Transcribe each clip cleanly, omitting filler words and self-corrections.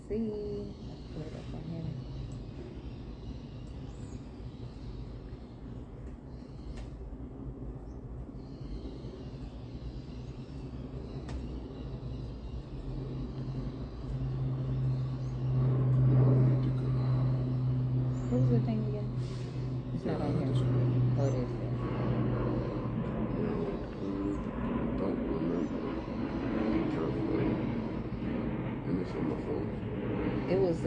see. Put it up on here. What was the thing again? It's not on here. Oh, it is. Don't remember. And it's on my phone. It was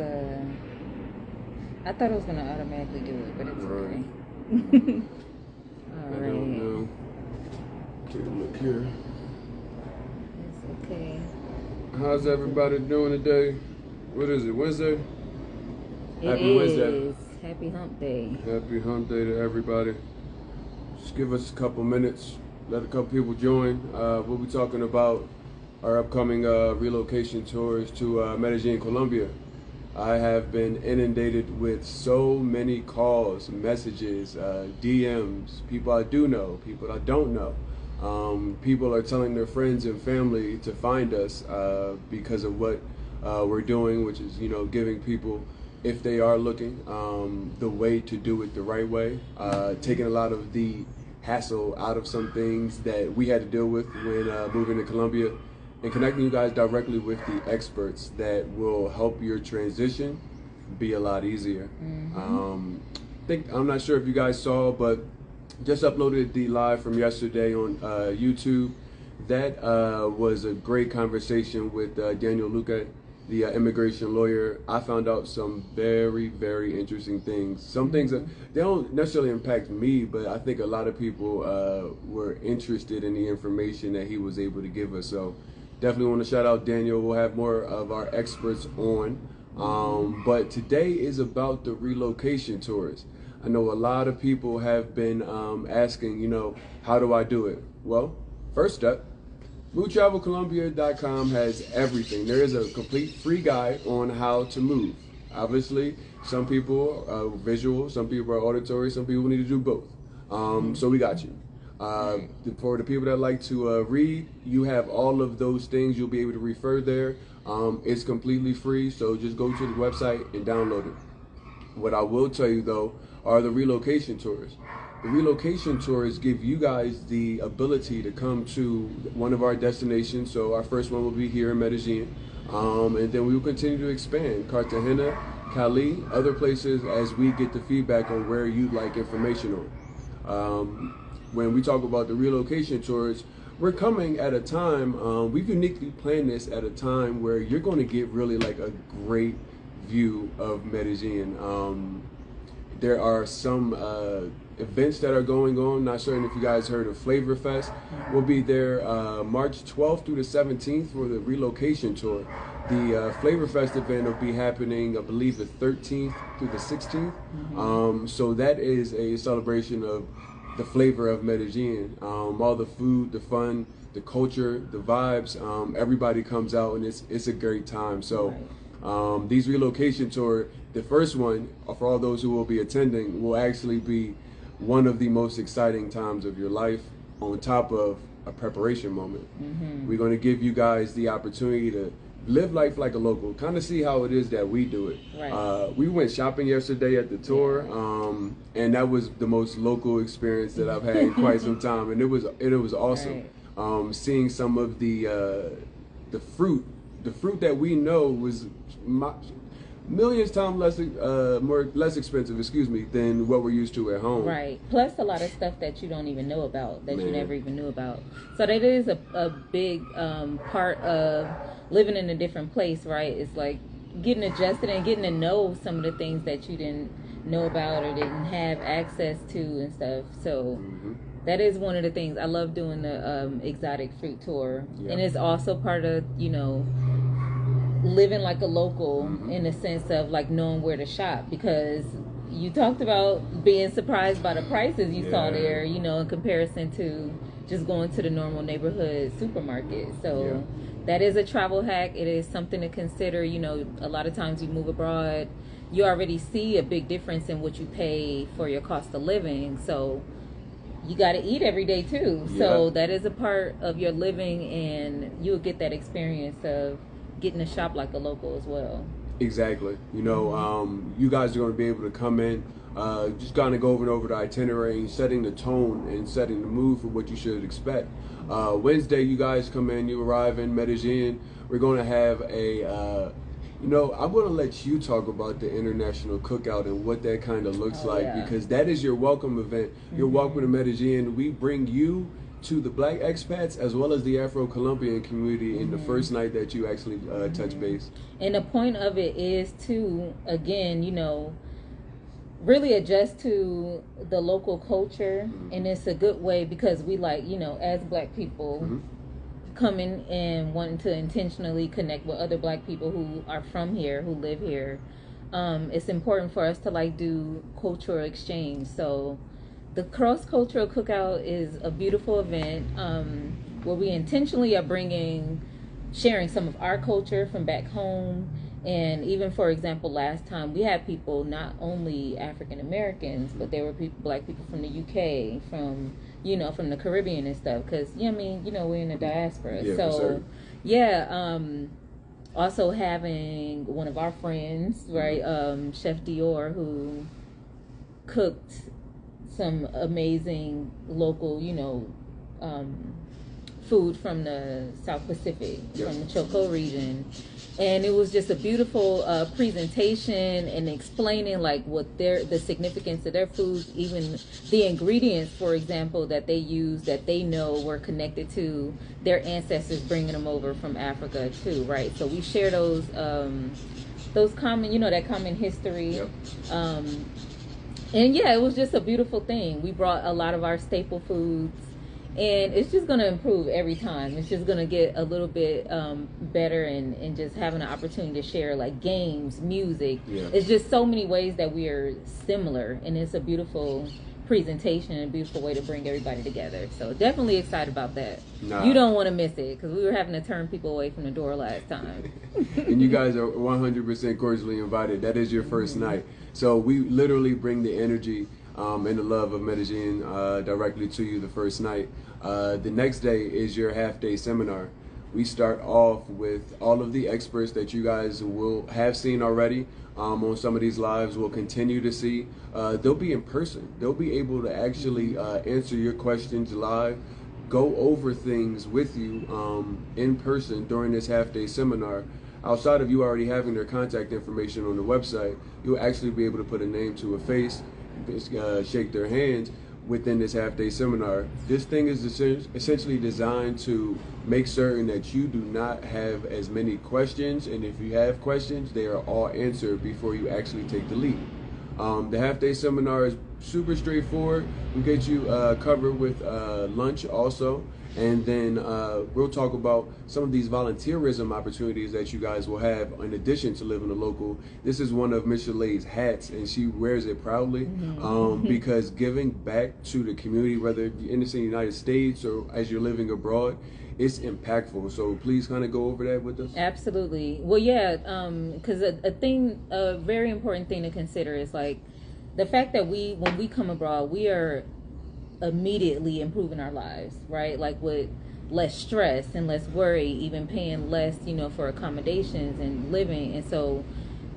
I thought it was gonna automatically do it, but it's Right. okay. I All don't right. know. Take a look here. It's okay. How's everybody doing today? What is it, Wednesday? It Happy Wednesday. is. Happy hump day. Happy hump day to everybody. Just give us a couple minutes. Let a couple people join. We'll be talking about our upcoming relocation tours to Medellin, Colombia. I have been inundated with so many calls, messages, DMs, people I do know, people I don't know. People are telling their friends and family to find us because of what we're doing, which is, giving people, if they are looking, the way to do it the right way, taking a lot of the hassle out of some things that we had to deal with when moving to Colombia, and connecting you guys directly with the experts that will help your transition be a lot easier. I'm not sure if you guys saw, but just uploaded the live from yesterday on YouTube. That was a great conversation with Daniel Luca, the immigration lawyer. I found out some very, very interesting things. Some things that they don't necessarily impact me, but I think a lot of people were interested in the information that he was able to give us. So definitely want to shout out Daniel. We'll have more of our experts on. But today is about the relocation tours. I know a lot of people have been asking, how do I do it? Well, first step, MoodTravelColombia.com has everything. There is a complete free guide on how to move. Obviously, some people are visual, some people are auditory, some people need to do both. So we got you. For the people that like to read, you have all of those things. You'll be able to refer there. It's completely free, so just go to the website and download it. What I will tell you, though, are the relocation tours. The relocation tours give you guys the ability to come to one of our destinations. So our first one will be here in Medellin, and then we will continue to expand. Cartagena, Cali, other places as we get the feedback on where you'd like information on. When we talk about the relocation tours, we're coming at a time, we've uniquely planned this at a time where you're going to get really like a great view of Medellin. There are some events that are going on. Not certain if you guys heard of Flavor Fest. We'll be there March 12th through the 17th for the relocation tour. The Flavor Fest event will be happening, I believe, the 13th through the 16th. So that is a celebration of the flavor of Medellin. All the food, the fun, the culture, the vibes. Everybody comes out and it's a great time. So these relocation tour, the first one for all those who will be attending, will actually be one of the most exciting times of your life, on top of a preparation moment. We're going to give you guys the opportunity to live life like a local, kind of see how it is that we do it. We went shopping yesterday at the tour, and that was the most local experience that I've had in quite some time, and it was awesome. Seeing some of the fruit that we know was millions times less expensive, than what we're used to at home. Right. Plus a lot of stuff that you don't even know about, that you never even knew about. So that is a big part of living in a different place, right? It's like getting adjusted and getting to know some of the things that you didn't know about or didn't have access to and stuff. So that is one of the things. I love doing the exotic fruit tour. And it's also part of, living like a local in the sense of like knowing where to shop, because you talked about being surprised by the prices you saw there, in comparison to just going to the normal neighborhood supermarket. So that is a travel hack. It is something to consider. A lot of times you move abroad, you already see a big difference in what you pay for your cost of living. So you got to eat every day too. So that is a part of your living, and you'll get that experience of getting to shop like a local as well. Exactly. You know, you guys are going to be able to come in, just kind of go over the itinerary and setting the tone and setting the mood for what you should expect. Wednesday, you guys come in, you arrive in Medellin. We're going to have a, you know, I'm going to let you talk about the international cookout and what that kind of looks like, because that is your welcome event. You're welcome to Medellin. We bring you to the Black expats as well as the Afro-Colombian community in the first night that you actually touch base. And the point of it is to, again, you know, really adjust to the local culture. And it's a good way because we, like, you know, as Black people coming and wanting to intentionally connect with other Black people who are from here, who live here, it's important for us to like do cultural exchange. So the cross-cultural cookout is a beautiful event where we intentionally are sharing some of our culture from back home. And even, for example, last time we had people, not only African Americans, but there were Black people from the UK, from, you know, from the Caribbean and stuff. Because, yeah, I mean, you know, we're in the diaspora. Yeah, so, for sure. Yeah, also having one of our friends, right, Chef Dior, who cooked some amazing local, you know, food from the South Pacific, from the Choco region. And it was just a beautiful presentation and explaining like what the significance of their foods, even the ingredients, for example, that they use, that they know were connected to their ancestors bringing them over from Africa too, right? So we share those common, you know, that common history. And yeah, it was just a beautiful thing. We brought a lot of our staple foods, and it's just going to improve every time. It's just going to get a little bit better, and just having an opportunity to share like games, music. It's just so many ways that we are similar, and it's a beautiful presentation and a beautiful way to bring everybody together. So definitely excited about that. You don't want to miss it, because we were having to turn people away from the door last time. And you guys are 100% cordially invited. That is your first night. So we literally bring the energy and the love of Medellin directly to you the first night. The next day is your half-day seminar. We start off with all of the experts that you guys will have seen already on some of these lives, will continue to see. They'll be in person. They'll be able to actually answer your questions live, go over things with you in person during this half-day seminar. Outside of you already having their contact information on the website, you'll actually be able to put a name to a face, shake their hands within this half-day seminar. This thing is essentially designed to make certain that you do not have as many questions, and if you have questions, they are all answered before you actually take the lead. The half-day seminar is super straightforward. We get you covered with lunch also. And then we'll talk about some of these volunteerism opportunities that you guys will have in addition to living the local. This is one of Michelee's hats, and she wears it proudly because giving back to the community, whether you're in the United States or as you're living abroad, it's impactful. So please kind of go over that with us. Absolutely. Well, yeah, because a very important thing to consider is like the fact that when we come abroad, we are immediately improving our lives, right? Like with less stress and less worry, even paying less, you know, for accommodations and living. And so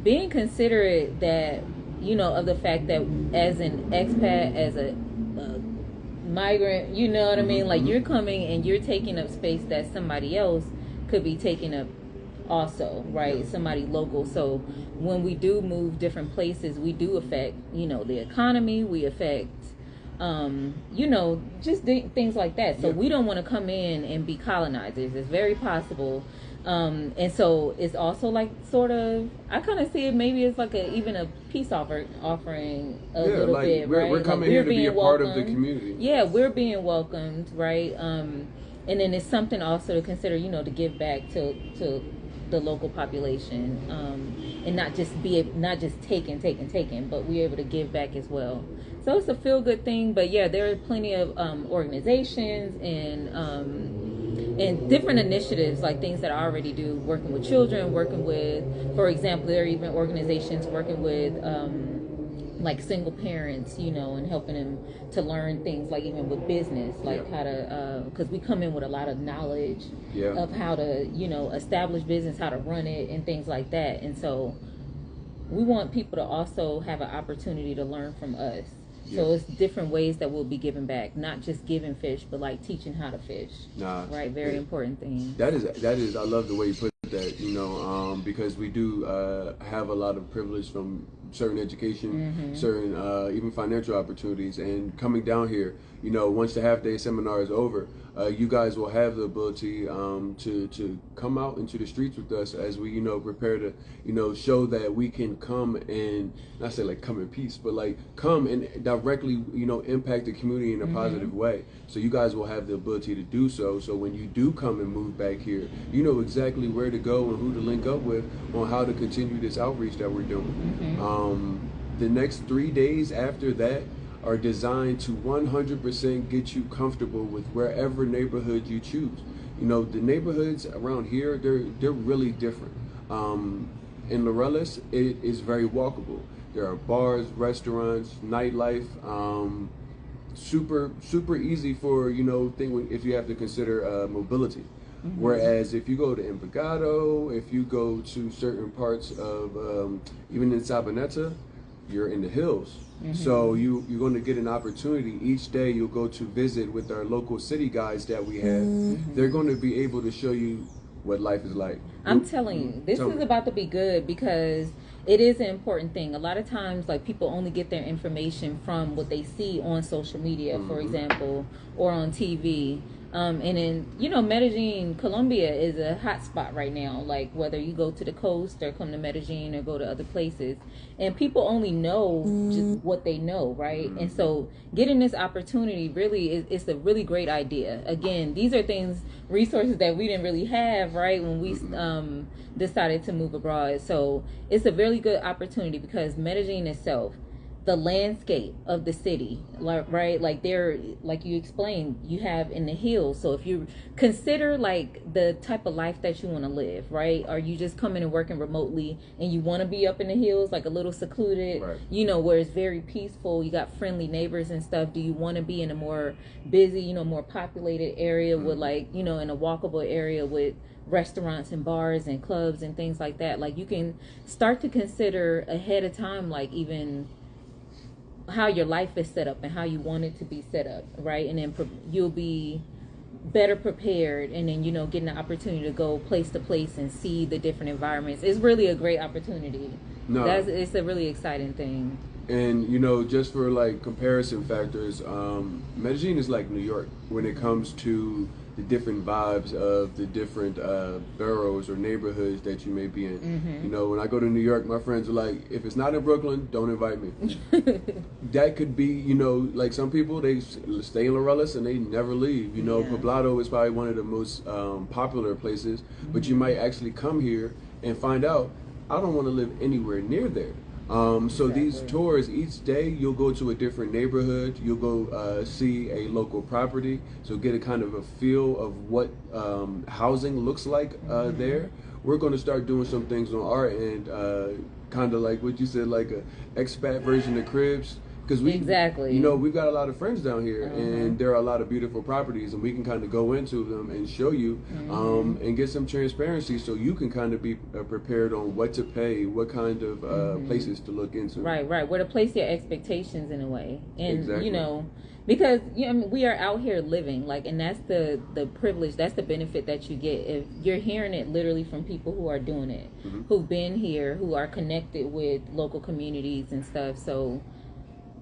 being considerate that, you know, of the fact that as an expat, as a migrant, you know what I mean? Like you're coming and you're taking up space that somebody else could be taking up also, right? Somebody local. So when we do move different places, we do affect, you know, the economy, we affect you know, just things like that. So we don't want to come in and be colonizers. It's very possible. And so it's also like sort of, I kind of see it maybe it's like even a peace offering a little like bit, right? We're coming like here to be a part of the community. Yeah, we're being welcomed, right? And then it's something also to consider, you know, to give back to the local population, and not just taking, but we're able to give back as well. So it's a feel-good thing, but yeah, there are plenty of organizations and different initiatives, like things that I already do, working with children, working with, for example, there are even organizations working with like single parents, you know, and helping them to learn things like even with business, like how to, because we come in with a lot of knowledge of how to, you know, establish business, how to run it, and things like that. And so we want people to also have an opportunity to learn from us. So it's different ways that we'll be giving back, not just giving fish, but like teaching how to fish. Right, very important thing. That is. I love the way you put that. Because we do have a lot of privilege from certain education, certain even financial opportunities, and coming down here. Once the half-day seminar is over, you guys will have the ability to come out into the streets with us as we prepare to show that we can come and not say like come in peace, but like come and directly impact the community in a positive way. So you guys will have the ability to do so. So when you do come and move back here, you know exactly where to go and who to link up with on how to continue this outreach that we're doing. The next 3 days after that are designed to 100% get you comfortable with wherever neighborhood you choose. The neighborhoods around here, they're really different. In Laureles, it is very walkable. There are bars, restaurants, nightlife, super easy for, if you have to consider mobility. Whereas if you go to Envigado, if you go to certain parts of, even in Sabaneta, you're in the hills. So you're going to get an opportunity each day. You'll go to visit with our local city guides that we have. They're going to be able to show you what life is like. I'm telling you, this is about to be good because it is an important thing. A lot of times, like, people only get their information from what they see on social media, for example, or on TV. And in, Medellin, Colombia is a hot spot right now. Like, whether you go to the coast or come to Medellin or go to other places. And people only know just what they know, right? And so getting this opportunity really is a really great idea. Again, these are resources that we didn't really have, right, when we decided to move abroad. So it's a really good opportunity because Medellin itself, the landscape of the city, right? Like like you explained, you have in the hills. So if you consider like the type of life that you want to live, right? Are you just coming and working remotely and you want to be up in the hills, like a little secluded, right, where it's very peaceful, you got friendly neighbors and stuff? Do you want to be in a more busy, more populated area with like, in a walkable area with restaurants and bars and clubs and things like that? Like, you can start to consider ahead of time, like even how your life is set up and how you want it to be set up, right? And then you'll be better prepared, and then getting the opportunity to go place to place and see the different environments is really a great opportunity. It's a really exciting thing. And just for like comparison factors, Medellin is like New York when it comes to the different vibes of the different boroughs or neighborhoods that you may be in. When I go to New York, my friends are like, if it's not in Brooklyn, don't invite me. That could be, like some people, they stay in Laureles and they never leave. Poblado is probably one of the most popular places, but you might actually come here and find out, I don't want to live anywhere near there. So these tours, each day you'll go to a different neighborhood, you'll go see a local property, so get a kind of a feel of what housing looks like there. We're going to start doing some things on our end, kind of like what you said, like a expat version of cribs. Because we've got a lot of friends down here, and there are a lot of beautiful properties, and we can kind of go into them and show you, and get some transparency, so you can kind of be prepared on what to pay, what kind of places to look into. Right, where to place your expectations in a way, and because we are out here living, like, and that's the privilege, that's the benefit that you get if you're hearing it literally from people who are doing it, who've been here, who are connected with local communities and stuff. So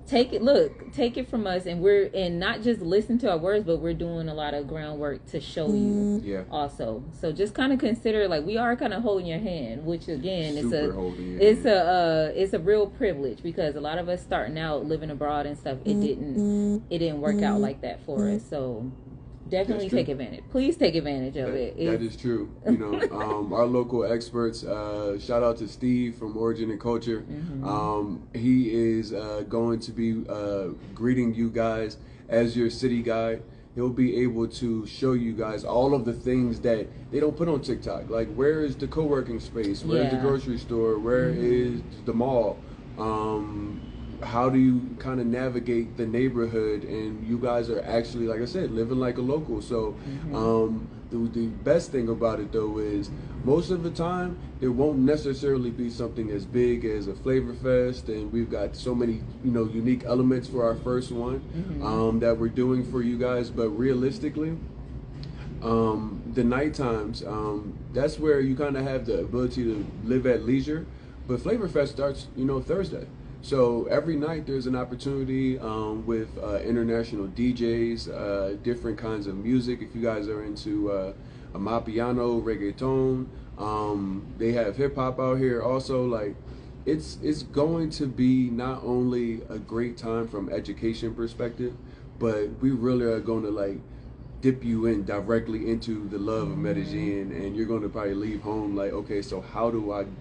take it from us, and not just listen to our words, but we're doing a lot of groundwork to show you also. So just kind of consider, like, we are kind of holding your hand, which again it's a real privilege, because a lot of us starting out living abroad and stuff, it didn't work out like that for us. So definitely take advantage. Please take advantage of it. That is true. Our local experts, shout out to Steve from Origin and Culture. He is going to be greeting you guys as your city guide. He'll be able to show you guys all of the things that they don't put on TikTok. Like, where is the co-working space? Where is the grocery store? Where is the mall? How do you kind of navigate the neighborhood? And you guys are actually, like I said, living like a local. So the best thing about it though is most of the time it won't necessarily be something as big as a Flavor Fest, and we've got so many unique elements for our first one that we're doing for you guys. But realistically, the night times, that's where you kind of have the ability to live at leisure. But Flavor Fest starts Thursday. So every night there's an opportunity with international DJs, different kinds of music. If you guys are into amapiano, reggaeton, they have hip hop out here. Also, like it's going to be not only a great time from education perspective, but we really are going to like dip you in directly into the love of Medellin, and you're going to probably leave home like, okay, so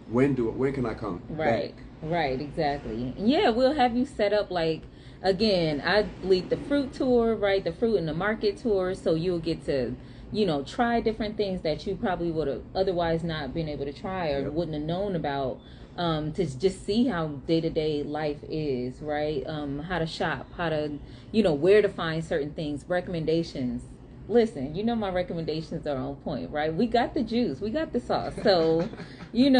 when can I come right back? Right, exactly. Yeah, we'll have you set up like, again, I lead the fruit tour, right, the fruit and the market tour, so you'll get to try different things that you probably would have otherwise not been able to try or wouldn't have known about, to just see how day-to-day life is, right, how to shop, how to where to find certain things, recommendations. Listen, my recommendations are on point, right? We got the juice, we got the sauce. So, you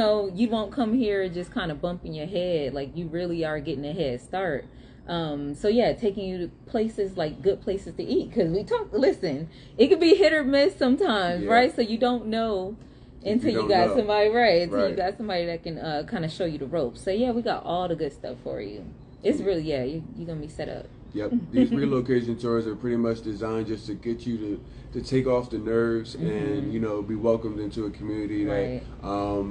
won't come here just kind of bumping your head. Like, you really are getting a head start. So yeah, taking you to places like good places to eat. Because listen, it could be hit or miss sometimes, right? So you don't know until you got somebody, until you got somebody that can kind of show you the ropes. So yeah, we got all the good stuff for you. It's really, you're going to be set up. Yep, these relocation tours are pretty much designed just to get you to take off the nerves and be welcomed into a community that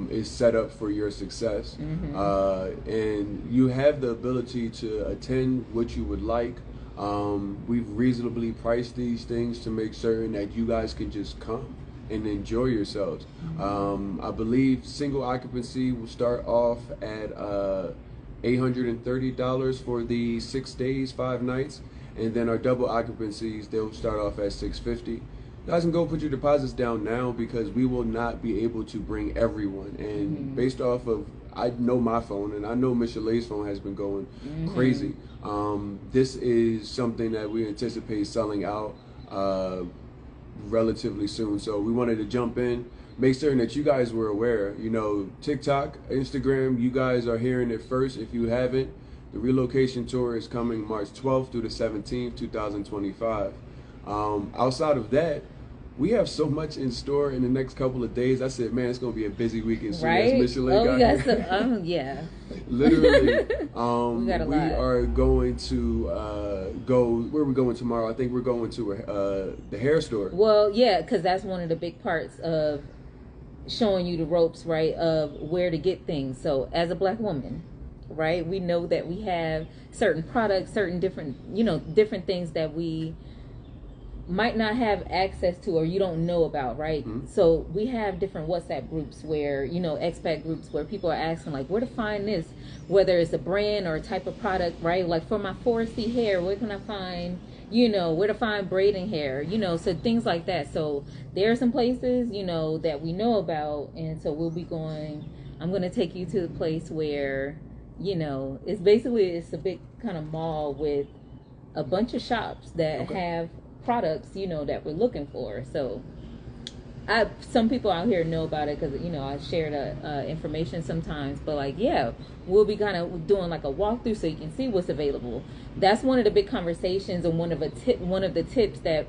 is set up for your success. And you have the ability to attend what you would like. We've reasonably priced these things to make certain that you guys can just come and enjoy yourselves. I believe single occupancy will start off at $830 for the 6 days, 5 nights, and then our double occupancies, they'll start off at $650. You guys can go put your deposits down now because we will not be able to bring everyone. And based off of, I know my phone and I know Michelee's phone has been going crazy. This is something that we anticipate selling out relatively soon. So we wanted to jump in, make certain that you guys were aware. TikTok, Instagram, you guys are hearing it first. If you haven't, the relocation tour is coming March 12th through the 17th, 2025. Outside of that, we have so much in store in the next couple of days. I said, man, it's going to be a busy weekend soon as Michelee got here. Literally, we are going to go, where are we going tomorrow? I think we're going to the hair store. Well, yeah, because that's one of the big parts of showing you the ropes, right, of where to get things. So as a black woman, right, we know that we have certain products, certain different things that we might not have access to or you don't know about, right? So we have different WhatsApp groups where, expat groups where people are asking like where to find this, whether it's a brand or a type of product, right? Like for my 4C hair, where can I find, where to find braiding hair, so things like that. So there are some places, that we know about, and so I'm going to take you to the place where, it's a big kind of mall with a bunch of shops that have products that we're looking for. So some people out here know about it because I share the information sometimes, but we'll be kind of doing like a walkthrough so you can see what's available. That's one of the big conversations and one of the tips that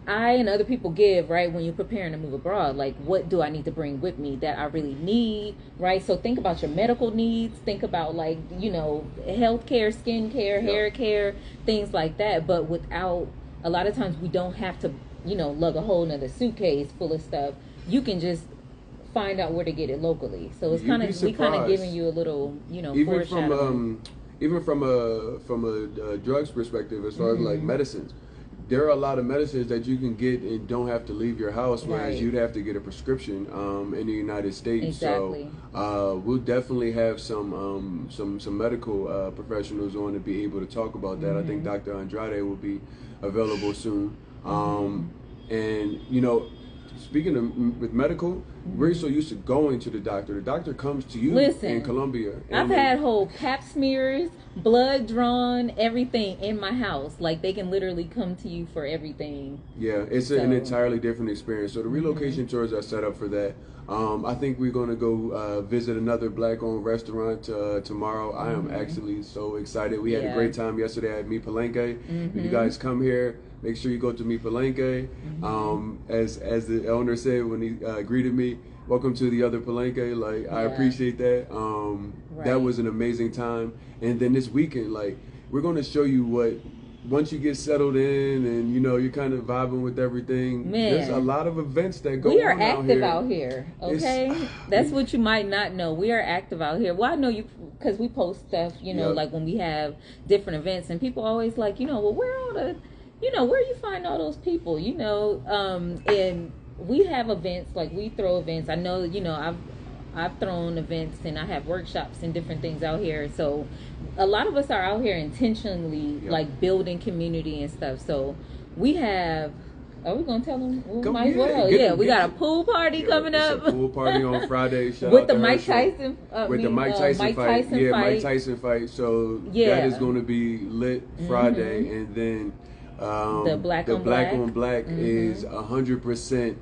I and other people give, right, when you're preparing to move abroad. Like, what do I need to bring with me that I really need, right? So think about your medical needs, think about healthcare, skincare, hair care, things like that. But without, a lot of times we don't have to lug a whole nother suitcase full of stuff. You can just find out where to get it locally. So it's kind of giving you a little even from a drugs perspective, as far as like medicines. There are a lot of medicines that you can get and don't have to leave your house, whereas you'd have to get a prescription in the United States. Exactly. So we'll definitely have some medical professionals on to be able to talk about that. I think Dr. Andrade will be available soon. And speaking of with medical, we're so used to going to the doctor. The doctor comes to you. Listen, in Colombia. I've had whole pap smears, blood drawn, everything in my house. Like, they can literally come to you for everything. Yeah, it's an entirely different experience. So the relocation tours are set up for that. I think we're going to go visit another black-owned restaurant tomorrow. I am actually so excited. We had a great time yesterday at MOOD and Michelee. If you guys come here, make sure you go to MOOD and Michelee. As the owner said when he greeted me, welcome to the other Palenque. Like, I appreciate that. That was an amazing time. And then this weekend, like, we're going to show you what, once you get settled in and, you know, you're kind of vibing with everything, there's a lot of events that go on. We are active out here, okay? That's what you might not know. We are active out here. Well, I know you, because we post stuff, you know, like when we have different events, and people always like, you know, well, where are all the, you know, where you find all those people, you know? And we have events, like we throw events. I know, you know, I've thrown events and I have workshops and different things out here. So a lot of us are out here intentionally like building community and stuff. So we have, are we going to tell them? We might as well. We got a pool party coming up. A pool party on Friday. With the Mike Tyson Mike Tyson fight. Mike Tyson fight. So that is going to be lit Friday. And then the black on black is 100%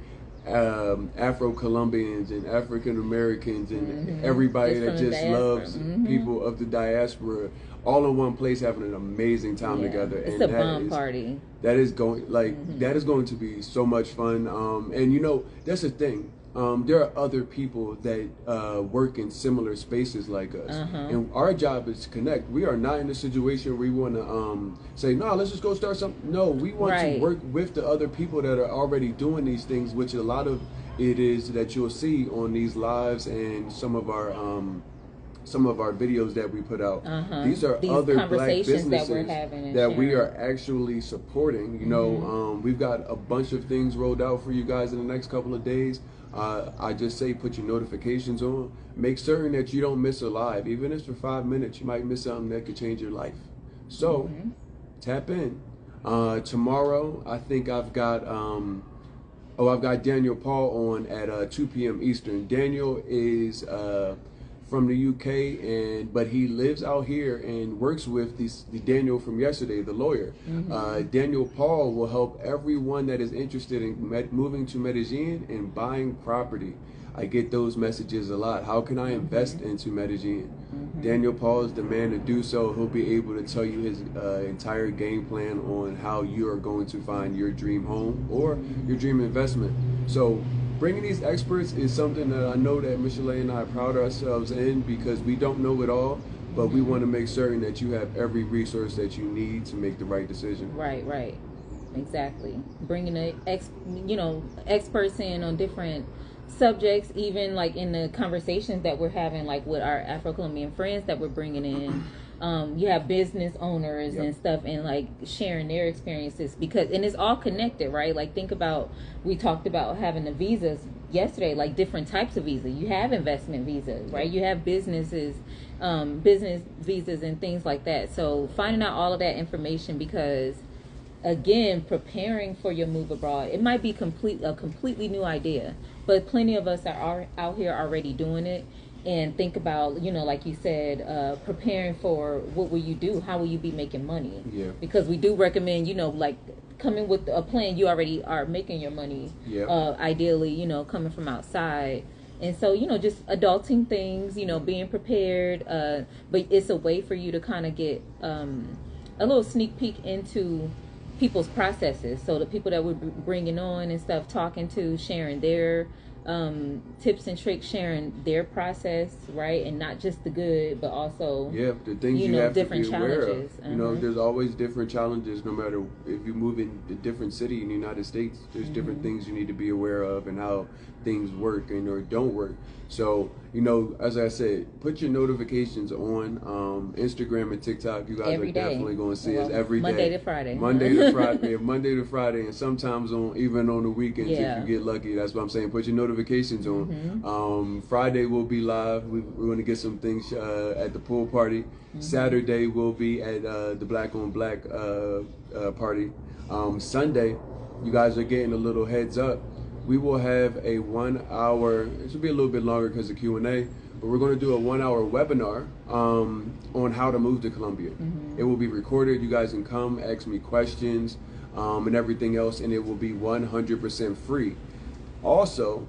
Afro-Colombians and African Americans and everybody that just loves people of the diaspora, all in one place having an amazing time together. It's a bomb party. That is going that is going to be so much fun. And you know, that's the thing. There are other people that work in similar spaces like us, and our job is to connect. We are not in a situation where we want to say, no, let's just go start something. No, we want to work with the other people that are already doing these things, which a lot of it is that you'll see on these lives and some of our videos that we put out. These are other black businesses that we are actually supporting. You know, we've got a bunch of things rolled out for you guys in the next couple of days. I just say put your notifications on. Make certain that you don't miss a live. Even if it's for 5 minutes, you might miss something that could change your life. So tap in. Tomorrow, I think I've got I've got Daniel Paul on at 2 p.m. Eastern. Daniel is from the UK, but he lives out here and works with the Daniel from yesterday, the lawyer. Daniel Paul will help everyone that is interested in moving to Medellin and buying property. I get those messages a lot. How can I invest into Medellin? Daniel Paul is the man to do so. He'll be able to tell you his entire game plan on how you are going to find your dream home or your dream investment. So bringing these experts is something that I know that Michelee and I pride ourselves in, because we don't know it all, but we want to make certain that you have every resource that you need to make the right decision. Right. Exactly. Bringing experts in on different subjects, even like in the conversations that we're having, like with our Afro-Colombian friends that we're bringing in. You have business owners and stuff, and like sharing their experiences, and it's all connected, right? Like, think about, we talked about having the visas yesterday, like different types of visas. You have investment visas, right? You have business visas and things like that. So finding out all of that information, because again, preparing for your move abroad, it might be a completely new idea, but plenty of us are out here already doing it. And think about, you know, like you said, preparing for what will you do? How will you be making money? Because we do recommend, you know, like coming with a plan. You already are making your money, ideally, you know, coming from outside. And so, you know, just adulting things, you know, being prepared. But it's a way for you to kind of get a little sneak peek into people's processes. So the people that we're bringing on and stuff, talking to, sharing their tips and tricks, sharing their process, right? And not just the good, but also the things you have different to be aware of. You know, there's always different challenges. No matter if you move in a different city in the United States, there's different things you need to be aware of and how things work and or don't work. So, you know, as I said, put your notifications on Instagram and TikTok. You guys are definitely going to see us every day. Monday to Friday. Monday to Friday, and sometimes even on the weekends if you get lucky. That's what I'm saying. Put your notifications on. Friday we'll be live. We're going to get some things at the pool party. Saturday we'll be at the Black on Black party. Sunday, you guys are getting a little heads up. we will have a 1 hour, it should be a little bit longer because of Q&A, but we're going to do a 1 hour webinar on how to move to Colombia. It will be recorded. You guys can come, ask me questions and everything else, and it will be 100% free. Also,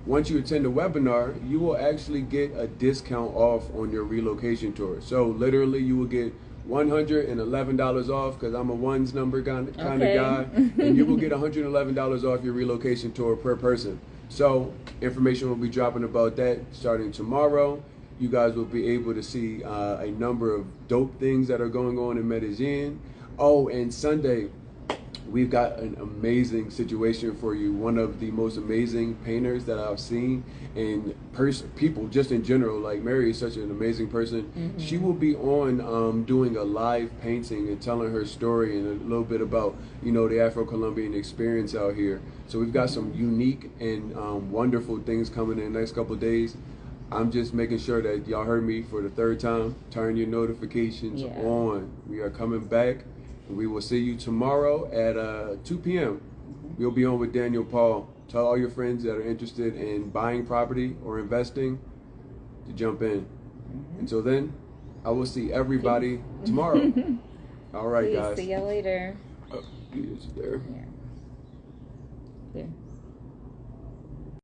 once you attend the webinar, you will actually get a discount off on your relocation tour. So literally you will get $111 off, because I'm a ones number kind of guy, and you will get $111 off your relocation tour per person. So information will be dropping about that starting tomorrow. You guys will be able to see a number of dope things that are going on in Medellin. Oh, and Sunday, we've got an amazing situation for you. One of the most amazing painters that I've seen, and people just in general. Like, Mary is such an amazing person. She will be on doing a live painting and telling her story and a little bit about, you know, the Afro-Colombian experience out here. So we've got some unique and wonderful things coming in the next couple of days. I'm just making sure that y'all heard me for the third time. Turn your notifications on. We are coming back. We will see you tomorrow at 2 p.m. We'll be on with Daniel Paul. Tell all your friends that are interested in buying property or investing to jump in. Until then, I will see everybody tomorrow. All right, guys. See you later. It's there. Yeah.